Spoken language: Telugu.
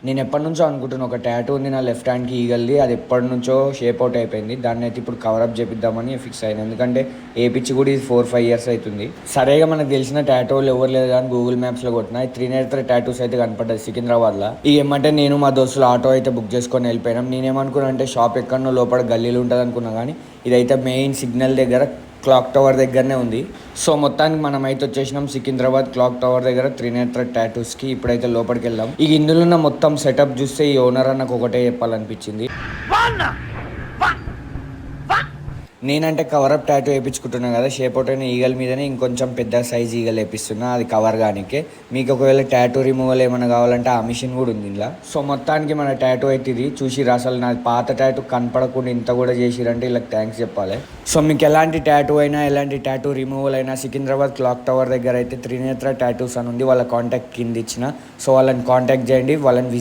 నేను ఎప్పటి నుంచో అనుకుంటున్నా, ఒక టాటూ ఉంది నా లెఫ్ట్ హ్యాండ్కి ఈగల్ది. అది ఎప్పటి నుంచో షేప్ అవుట్ అయిపోయింది. దాన్ని అయితే ఇప్పుడు కవరప్ చేపిద్దామని ఫిక్స్ అయింది. ఎందుకంటే ఏపిచ్చి కూడా ఇది 4-5 ఇయర్స్ అవుతుంది. సరేగా మనకు తెలిసిన టాటూలు ఎవరు లేదు కానీ గూగుల్ మ్యాప్స్లో కొట్టిన త్రినేత్ర టాటూస్ అయితే కనపడ్డది సికింద్రాబాద్లో. ఇక ఏమంటే నేను మా దోస్తులు ఆటో అయితే బుక్ చేసుకొని వెళ్ళిపోయినాం. నేనేమనుకున్నా అంటే షాప్ ఎక్కడనో లోపల గల్లీలు ఉంటుంది అనుకున్నా, కానీ ఇదైతే మెయిన్ సిగ్నల్ దగ్గర క్లాక్ టవర్ దగ్గరనే ఉంది. సో మొత్తానికి మనం అయితే వచ్చేసినాం సికింద్రాబాద్ క్లాక్ టవర్ దగ్గర త్రినేత్ర టాటూస్కి. ఇప్పుడైతే లోపలికి వెళ్దాం. ఈ ఇందులో ఉన్న మొత్తం సెటప్ చూస్తే ఈ ఓనర్ నాకు ఒకటే చెప్పాలనిపించింది. నేనంటే కవరప్ టాటూ వేయించుకుంటున్నాను కదా, షేప్ అవుట్ అయిన ఈగల మీదనే ఇంకొంచెం పెద్ద సైజ్ ఈగలు వేపిస్తున్నా, అది కవర్ కానికే. మీకు ఒకవేళ టాటూ రిమూవల్ ఏమైనా కావాలంటే ఆ మిషన్ కూడా ఉంది ఇలా. సో మొత్తానికి మన టాటూ అయితే ఇది చూసిరు. అసలు నా పాత టాటూ కనపడకుండా ఇంత కూడా చేసిరంటే ఇలా థ్యాంక్స్ చెప్పాలి. సో మీకు ఎలాంటి టాటూ అయినా, ఎలాంటి టాటూ రిమూవల్ అయినా సికింద్రాబాద్ క్లాక్ టవర్ దగ్గర అయితే త్రినేత్ర టాటూస్ అని ఉంది. వాళ్ళ కాంటాక్ట్ కింద ఇచ్చిన. సో వాళ్ళని కాంటాక్ట్ చేయండి, వాళ్ళని